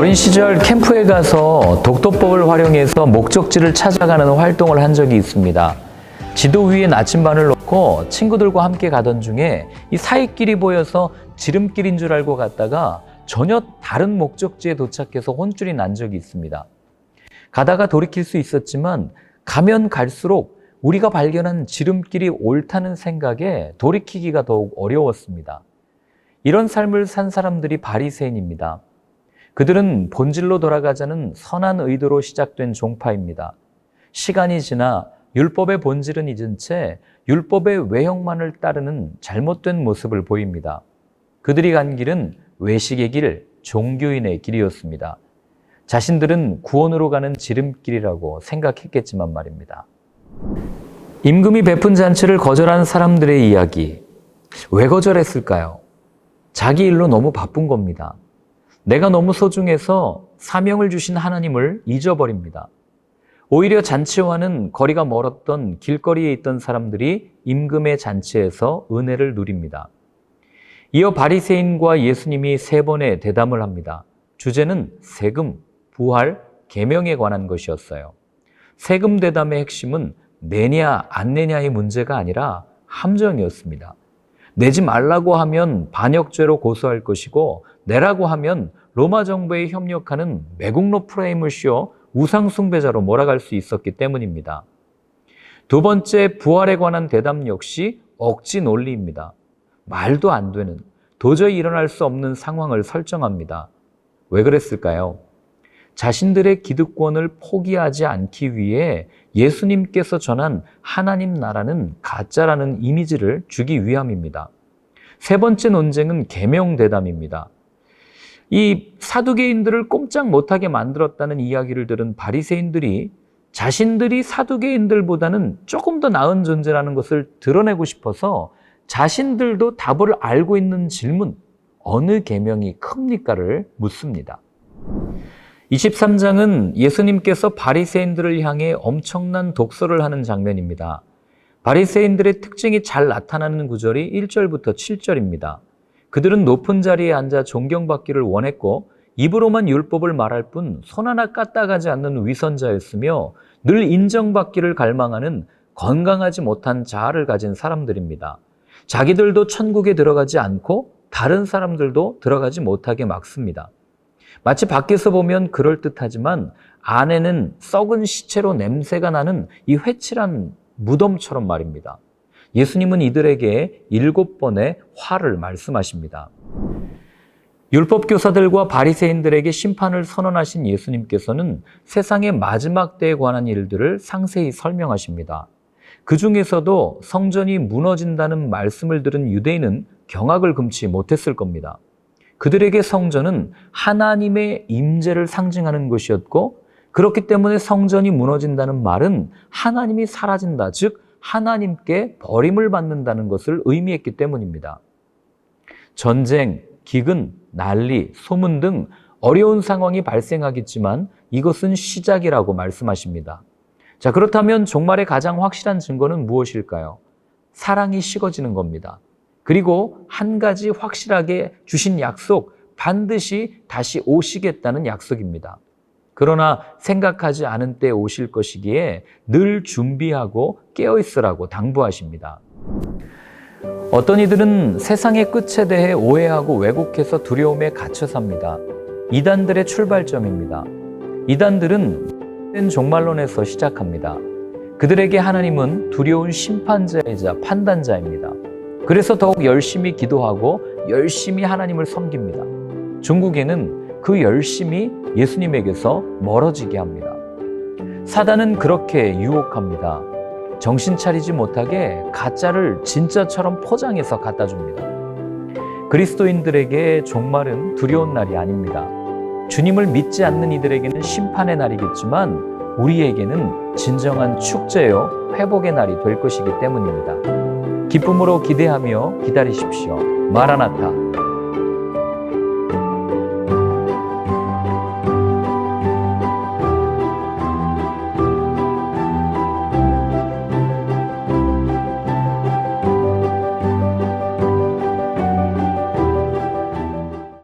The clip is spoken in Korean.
어린 시절 캠프에 가서 독도법을 활용해서 목적지를 찾아가는 활동을 한 적이 있습니다. 지도 위에 나침반을 놓고 친구들과 함께 가던 중에 이 사이길이 보여서 지름길인 줄 알고 갔다가 전혀 다른 목적지에 도착해서 혼쭐이 난 적이 있습니다. 가다가 돌이킬 수 있었지만 가면 갈수록 우리가 발견한 지름길이 옳다는 생각에 돌이키기가 더욱 어려웠습니다. 이런 삶을 산 사람들이 바리새인입니다. 그들은 본질로 돌아가자는 선한 의도로 시작된 종파입니다. 시간이 지나 율법의 본질은 잊은 채 율법의 외형만을 따르는 잘못된 모습을 보입니다. 그들이 간 길은 외식의 길, 종교인의 길이었습니다. 자신들은 구원으로 가는 지름길이라고 생각했겠지만 말입니다. 임금이 베푼 잔치를 거절한 사람들의 이야기. 왜 거절했을까요? 자기 일로 너무 바쁜 겁니다. 내가 너무 소중해서 사명을 주신 하나님을 잊어버립니다. 오히려 잔치와는 거리가 멀었던 길거리에 있던 사람들이 임금의 잔치에서 은혜를 누립니다. 이어 바리새인과 예수님이 세 번의 대담을 합니다. 주제는 세금, 부활, 계명에 관한 것이었어요. 세금 대담의 핵심은 내냐 안 내냐의 문제가 아니라 함정이었습니다. 내지 말라고 하면 반역죄로 고소할 것이고 내라고 하면 로마 정부에 협력하는 매국노 프레임을 씌워 우상 숭배자로 몰아갈 수 있었기 때문입니다. 두 번째, 부활에 관한 대담 역시 억지 논리입니다. 말도 안 되는, 도저히 일어날 수 없는 상황을 설정합니다. 왜 그랬을까요? 자신들의 기득권을 포기하지 않기 위해 예수님께서 전한 하나님 나라는 가짜라는 이미지를 주기 위함입니다. 세 번째 논쟁은 계명 대담입니다. 이 사두개인들을 꼼짝 못하게 만들었다는 이야기를 들은 바리새인들이 자신들이 사두개인들보다는 조금 더 나은 존재라는 것을 드러내고 싶어서 자신들도 답을 알고 있는 질문, 어느 계명이 큽니까를 묻습니다. 23장은 예수님께서 바리새인들을 향해 엄청난 독서를 하는 장면입니다. 바리새인들의 특징이 잘 나타나는 구절이 1절부터 7절입니다. 그들은 높은 자리에 앉아 존경받기를 원했고 입으로만 율법을 말할 뿐 손 하나 까딱하지 않는 위선자였으며 늘 인정받기를 갈망하는 건강하지 못한 자아를 가진 사람들입니다. 자기들도 천국에 들어가지 않고 다른 사람들도 들어가지 못하게 막습니다. 마치 밖에서 보면 그럴듯하지만 안에는 썩은 시체로 냄새가 나는 이 회칠한 무덤처럼 말입니다. 예수님은 이들에게 7번의 화를 말씀하십니다. 율법 교사들과 바리새인들에게 심판을 선언하신 예수님께서는 세상의 마지막 때에 관한 일들을 상세히 설명하십니다. 그 중에서도 성전이 무너진다는 말씀을 들은 유대인은 경악을 금치 못했을 겁니다. 그들에게 성전은 하나님의 임재를 상징하는 것이었고 그렇기 때문에 성전이 무너진다는 말은 하나님이 사라진다, 즉 하나님께 버림을 받는다는 것을 의미했기 때문입니다. 전쟁, 기근, 난리, 소문 등 어려운 상황이 발생하겠지만 이것은 시작이라고 말씀하십니다. 자, 그렇다면 종말의 가장 확실한 증거는 무엇일까요? 사랑이 식어지는 겁니다. 그리고 한 가지 확실하게 주신 약속, 반드시 다시 오시겠다는 약속입니다. 그러나 생각하지 않은 때에 오실 것이기에 늘 준비하고 깨어있으라고 당부하십니다. 어떤 이들은 세상의 끝에 대해 오해하고 왜곡해서 두려움에 갇혀 삽니다. 이단들의 출발점입니다. 이단들은 종말론에서 시작합니다. 그들에게 하나님은 두려운 심판자이자 판단자입니다. 그래서 더욱 열심히 기도하고 열심히 하나님을 섬깁니다. 중국에는 그 열심이 예수님에게서 멀어지게 합니다. 사단은 그렇게 유혹합니다. 정신 차리지 못하게 가짜를 진짜처럼 포장해서 갖다 줍니다. 그리스도인들에게 종말은 두려운 날이 아닙니다. 주님을 믿지 않는 이들에게는 심판의 날이겠지만 우리에게는 진정한 축제요 회복의 날이 될 것이기 때문입니다. 기쁨으로 기대하며 기다리십시오. 마라나타.